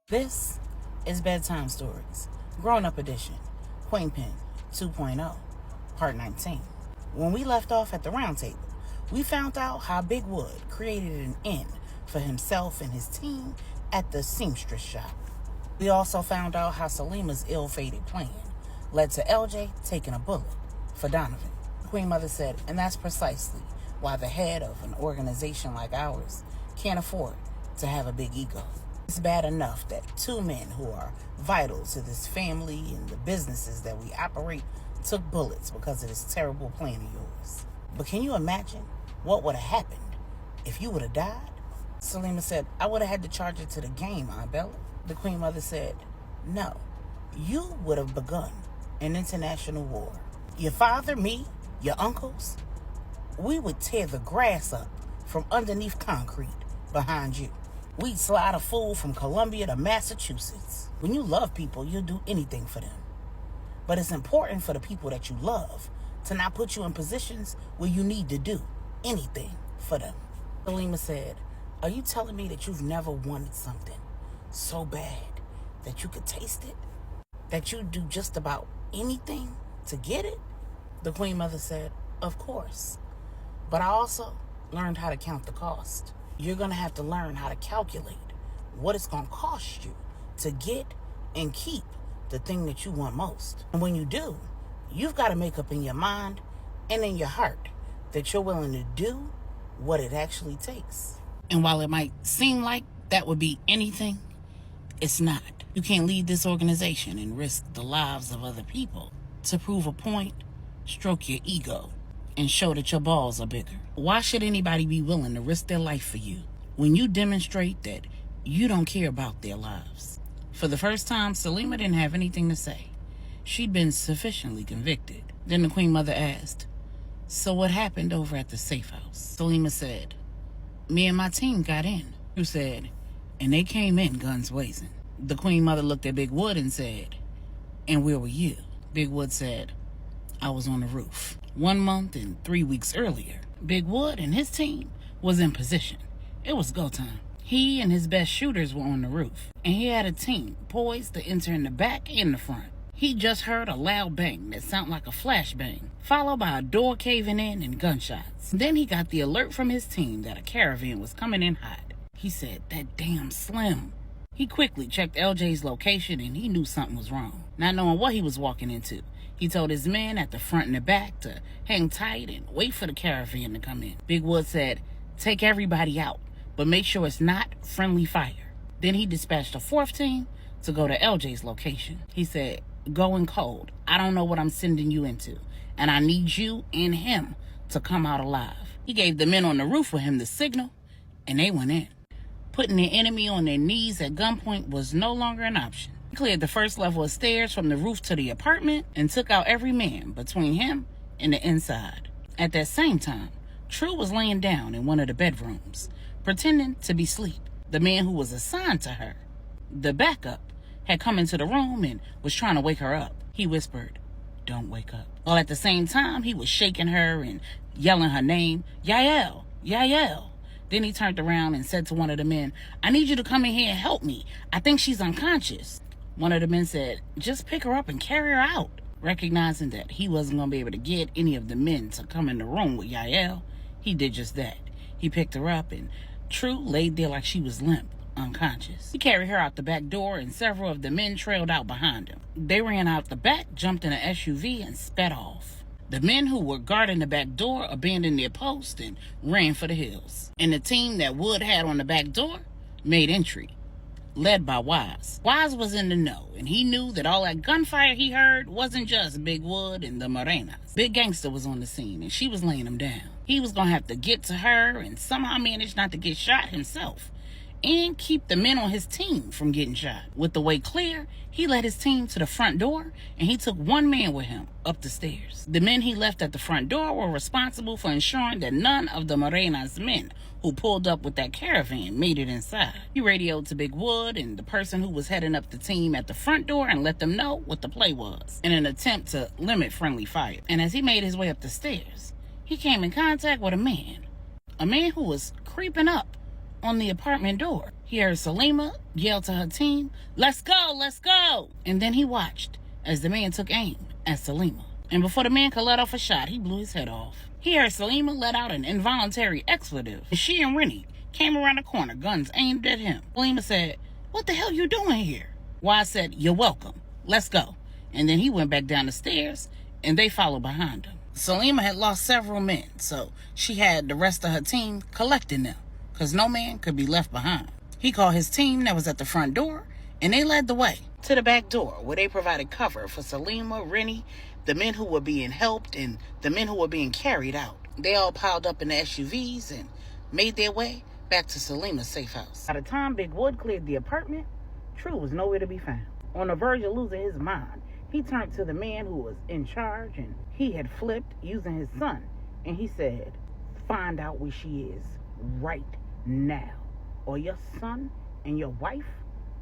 This is Bedtime Stories, Grownup Edition, Queenpin 2.0, Part 19. When we left off at the round table, we found out how Big Wood created an inn for himself and his team at the seamstress shop. We also found out how Salima's ill-fated plan led to LJ taking a bullet for Donovan. The Queen Mother said, and that's precisely why the head of an organization like ours can't afford to have a big ego. It's bad enough that two men who are vital to this family and the businesses that we operate took bullets because of this terrible plan of yours. But can you imagine what would have happened if you would have died? Salima said, I would have had to charge it to the game, Aunt Bella. The Queen Mother said, no, you would have begun an international war. Your father, me, your uncles, we would tear the grass up from underneath concrete behind you. We'd slide a fool from Columbia to Massachusetts. When you love people, you'll do anything for them. But it's important for the people that you love to not put you in positions where you need to do anything for them. Salima said, are you telling me that you've never wanted something so bad that you could taste it? That you'd do just about anything to get it? The Queen Mother said, of course. But I also learned how to count the cost. You're going to have to learn how to calculate what it's going to cost you to get and keep the thing that you want most. And when you do, you've got to make up in your mind and in your heart that you're willing to do what it actually takes. And while it might seem like that would be anything, it's not. You can't lead this organization and risk the lives of other people to prove a point, stroke your ego, and show that your balls are bigger. Why should anybody be willing to risk their life for you when you demonstrate that you don't care about their lives? For the first time, Salima didn't have anything to say. She'd been sufficiently convicted. Then the Queen Mother asked, so what happened over at the safe house? Salima said, me and my team got in. Who said, and they came in guns blazing. The Queen Mother looked at Big Wood and said, and where were you? Big Wood said, I was on the roof. 1 month and 3 weeks earlier, Big Wood and his team was in position. It was go time. He and his best shooters were on the roof, and he had a team poised to enter in the back and the front. He just heard a loud bang that sounded like a flashbang, followed by a door caving in and gunshots. Then he got the alert from his team that a caravan was coming in hot. He said, that damn Slim. He quickly checked LJ's location and he knew something was wrong. Not knowing what he was walking into, he told his men at the front and the back to hang tight and wait for the caravan to come in. Big Wood said, take everybody out, but make sure it's not friendly fire. Then he dispatched a fourth team to go to LJ's location. He said, go in cold. I don't know what I'm sending you into, and I need you and him to come out alive. He gave the men on the roof with him the signal, and they went in. Putting the enemy on their knees at gunpoint was no longer an option. He cleared the first level of stairs from the roof to the apartment and took out every man between him and the inside. At that same time, Tru was laying down in one of the bedrooms, pretending to be asleep. The man who was assigned to her, the backup, had come into the room and was trying to wake her up. He whispered, don't wake up. While at the same time, he was shaking her and yelling her name, Yael, Yael. Then he turned around and said to one of the men, I need you to come in here and help me. I think she's unconscious. One of the men said, just pick her up and carry her out. Recognizing that he wasn't going to be able to get any of the men to come in the room with Yael, he did just that. He picked her up and Tru laid there like she was limp, unconscious. He carried her out the back door and several of the men trailed out behind him. They ran out the back, jumped in an SUV and sped off. The men who were guarding the back door abandoned their post and ran for the hills. And the team that Wood had on the back door made entry, led by Wise. Wise was in the know, and he knew that all that gunfire he heard wasn't just Big Wood and the Morenas. Big Gangster was on the scene, and she was laying him down. He was going to have to get to her and somehow manage not to get shot himself, and keep the men on his team from getting shot. With the way clear, he led his team to the front door, and he took one man with him up the stairs. The men he left at the front door were responsible for ensuring that none of the Morena's men who pulled up with that caravan made it inside. He radioed to Big Wood and the person who was heading up the team at the front door and let them know what the play was in an attempt to limit friendly fire. And as he made his way up the stairs, he came in contact with a man who was creeping up on the apartment door. He heard Salima yell to her team, "Let's go, let's go!" And then he watched as the man took aim at Salima. And before the man could let off a shot, he blew his head off. He heard Salima let out an involuntary expletive. And she and Rennie came around the corner, guns aimed at him. Salima said, "What the hell you doing here?" Wise said, "You're welcome. Let's go." And then he went back down the stairs, and they followed behind him. Salima had lost several men, so she had the rest of her team collecting them, because no man could be left behind. He called his team that was at the front door, and they led the way to the back door, where they provided cover for Salima, Rennie, the men who were being helped, and the men who were being carried out. They all piled up in the SUVs and made their way back to Salima's safe house. By the time Big Wood cleared the apartment, Tru was nowhere to be found. On the verge of losing his mind, he turned to the man who was in charge, and he had flipped using his son, and he said, "Find out where she is right now, or your son and your wife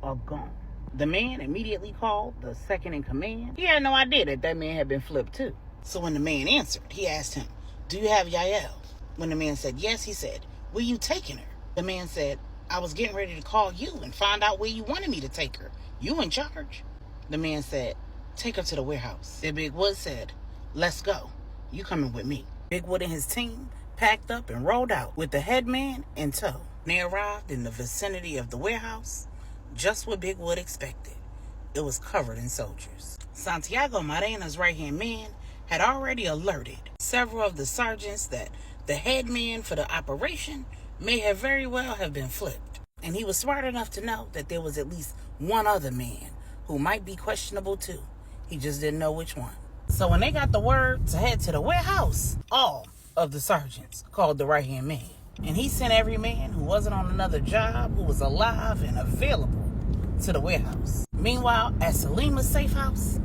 are gone." The man immediately called the second in command. He had no idea that man had been flipped too. So when the man answered, he asked him, "Do you have Yael?" When the man said yes, he said, "Where you taking her?" The man said, "I was getting ready to call you and find out where you wanted me to take her. You in charge." The man said, "Take her to the warehouse." Then Big Wood said, "Let's go. You coming with me." Big Wood and his team packed up and rolled out with the head man in tow. They arrived in the vicinity of the warehouse, just what Big Wood expected. It was covered in soldiers. Santiago Marena's right-hand man had already alerted several of the sergeants that the head man for the operation may have very well have been flipped. And he was smart enough to know that there was at least one other man who might be questionable too. He just didn't know which one. So when they got the word to head to the warehouse, all of the sergeants called the right-hand man. And he sent every man who wasn't on another job, who was alive and available, to the warehouse. Meanwhile, at Salima's safe house,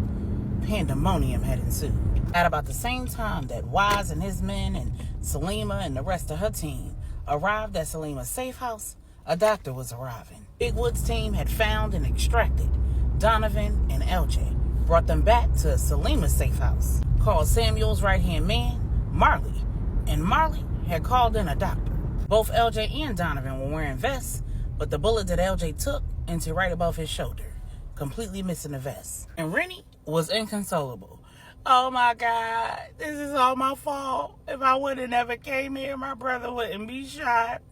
pandemonium had ensued. At about the same time that Wise and his men and Salima and the rest of her team arrived at Salima's safe house, a doctor was arriving. Big Wood's team had found and extracted Donovan and LJ, brought them back to Salima's safe house, called Samuel's right-hand man, Marley, and Marley had called in a doctor. Both LJ and Donovan were wearing vests, but the bullet that LJ took entered right above his shoulder, completely missing the vest. And Rennie was inconsolable. "Oh my God, this is all my fault. If I would have never came here, my brother wouldn't be shot.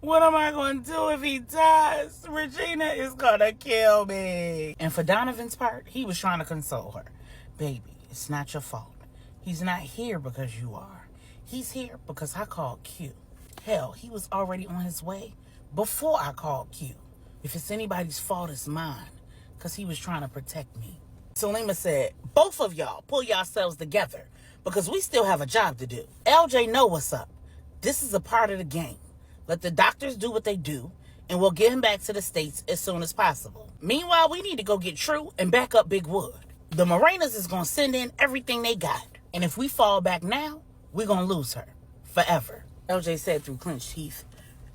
What am I going to do if he dies? Regina is going to kill me." And for Donovan's part, he was trying to console her. "Baby, it's not your fault. He's not here because you are. He's here because I called Q. Hell, he was already on his way before I called Q. If it's anybody's fault, it's mine, because he was trying to protect me." Salima said, "Both of y'all pull yourselves together, because we still have a job to do. LJ know what's up. This is a part of the game. Let the doctors do what they do, and we'll get him back to the States as soon as possible. Meanwhile, we need to go get Tru and back up Big Wood. The Morenas is going to send in everything they got, and if we fall back now, we're going to lose her forever." LJ said through clenched teeth,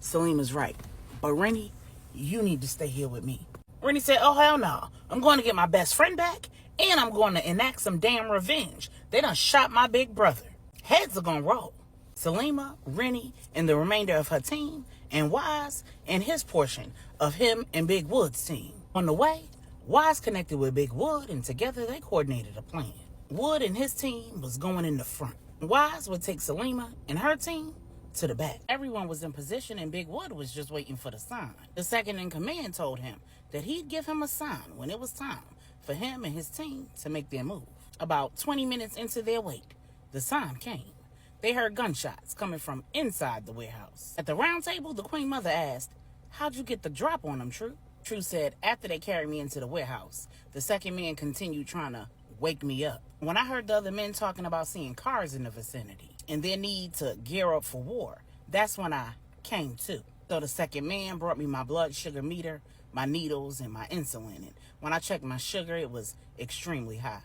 "Salima's right, but Rennie, you need to stay here with me." Rennie said, "Oh, hell no. I'm going to get my best friend back, and I'm going to enact some damn revenge. They done shot my big brother. Heads are going to roll." Salima, Rennie, and the remainder of her team, and Wise and his portion of him and Big Wood's team. On the way, Wise connected with Big Wood, and together they coordinated a plan. Wood and his team was going in the front. Wise would take Salima and her team to the back. Everyone was in position, and Big Wood was just waiting for the sign. The second in command told him that he'd give him a sign when it was time for him and his team to make their move. About 20 minutes into their wait, the sign came. They heard gunshots coming from inside the warehouse. At the round table, the Queen Mother asked, "How'd you get the drop on them, Tru?" Tru said, "After they carried me into the warehouse, the second man continued trying to wake me up. When I heard the other men talking about seeing cars in the vicinity and their need to gear up for war, that's when I came to. So the second man brought me my blood sugar meter, my needles, and my insulin. And when I checked my sugar, it was extremely high.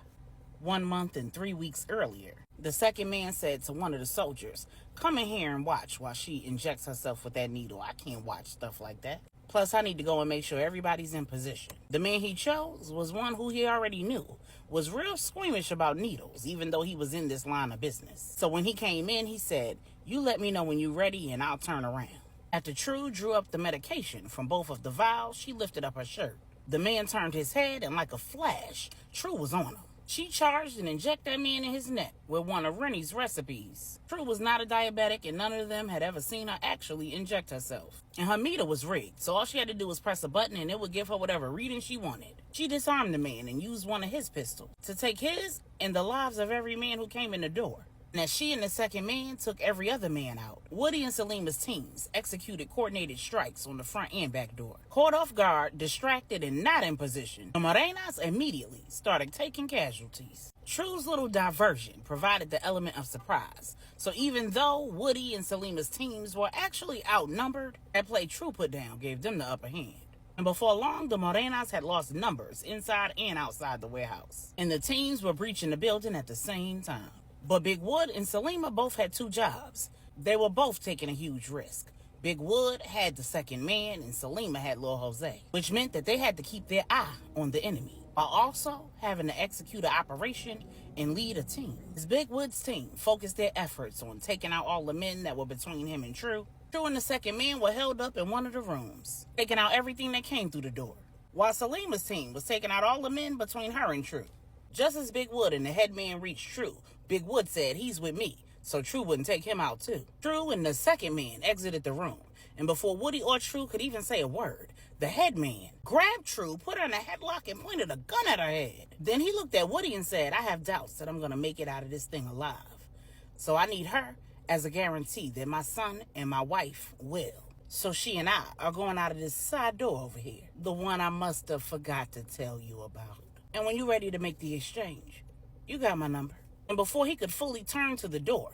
1 month and 3 weeks earlier. The second man said to one of the soldiers, 'Come in here and watch while she injects herself with that needle. I can't watch stuff like that. Plus, I need to go and make sure everybody's in position.' The man he chose was one who he already knew was real squeamish about needles, even though he was in this line of business. So when he came in, he said, 'You let me know when you're ready and I'll turn around.' After Tru drew up the medication from both of the vials, she lifted up her shirt. The man turned his head, and like a flash, Tru was on him. She charged and injected that man in his neck with one of Rennie's recipes. Tru was not a diabetic, and none of them had ever seen her actually inject herself. And her meter was rigged, so all she had to do was press a button and it would give her whatever reading she wanted. She disarmed the man and used one of his pistols to take his and the lives of every man who came in the door. And as she and the second man took every other man out, Woody and Selima's teams executed coordinated strikes on the front and back door. Caught off guard, distracted, and not in position, the Morenas immediately started taking casualties. Tru's little diversion provided the element of surprise, so even though Woody and Selima's teams were actually outnumbered, that play Tru put down gave them the upper hand. And before long, the Morenas had lost numbers inside and outside the warehouse, and the teams were breaching the building at the same time. But Big Wood and Selima both had two jobs. They were both taking a huge risk. Big Wood had the second man and Selima had Lil Jose, which meant that they had to keep their eye on the enemy, while also having to execute an operation and lead a team. As Big Wood's team focused their efforts on taking out all the men that were between him and Tru, Tru and the second man were held up in one of the rooms, taking out everything that came through the door, while Selima's team was taking out all the men between her and Tru. Just as Big Wood and the head man reached Tru, Big Wood said he's with me, so Tru wouldn't take him out too. Tru and the second man exited the room, and before Woody or Tru could even say a word, the head man grabbed Tru, put her in a headlock, and pointed a gun at her head. Then he looked at Woody and said, I have doubts that I'm going to make it out of this thing alive, so I need her as a guarantee that my son and my wife will. So she and I are going out of this side door over here, the one I must have forgot to tell you about. And when you're ready to make the exchange, you got my number. And before he could fully turn to the door,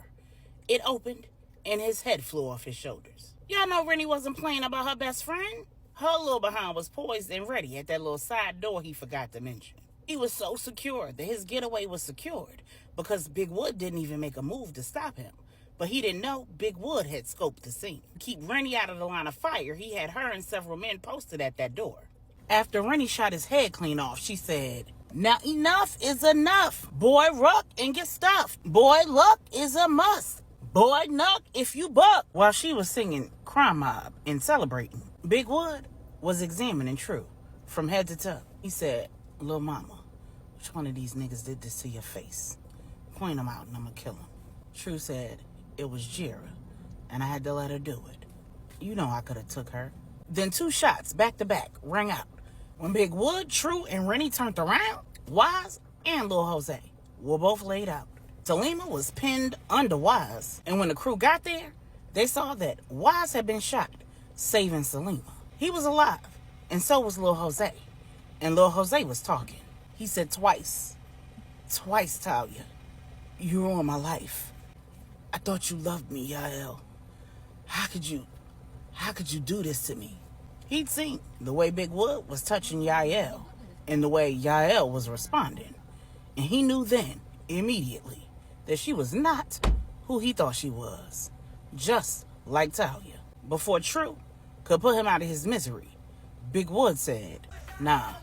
it opened and his head flew off his shoulders. Y'all know Rennie wasn't playing about her best friend? Her little behind was poised and ready at that little side door he forgot to mention. He was so secure that his getaway was secured because Big Wood didn't even make a move to stop him. But he didn't know Big Wood had scoped the scene. To keep Rennie out of the line of fire, he had her and several men posted at that door. After Rennie shot his head clean off, she said, now enough is enough. Boy, ruck and get stuffed. Boy, luck is a must. Boy, nuck if you buck. While she was singing Crime Mob and celebrating, Big Wood was examining Tru from head to toe. He said, Lil' mama, which one of these niggas did this to your face? Point him out and I'ma kill him. Tru said, it was Jira, and I had to let her do it. You know I could have took her. Then two shots back to back rang out. When Big Wood, Tru, and Rennie turned around, Wise and Lil Jose were both laid out. Selima was pinned under Wise, and when the crew got there, they saw that Wise had been shot, saving Selima. He was alive, and so was Lil Jose. And Lil Jose was talking. He said twice, Talia, you ruined my life. I thought you loved me, Yael. How could you do this to me? He'd seen the way Big Wood was touching Yael and the way Yael was responding. And he knew then, immediately, that she was not who he thought she was. Just like Talia. Before Tru could put him out of his misery, Big Wood said, nah,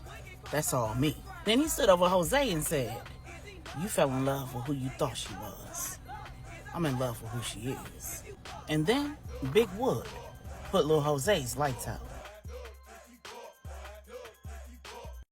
that's all me. Then he stood over Jose and said, you fell in love with who you thought she was. I'm in love with who she is. And then Big Wood put Lil Jose's lights out.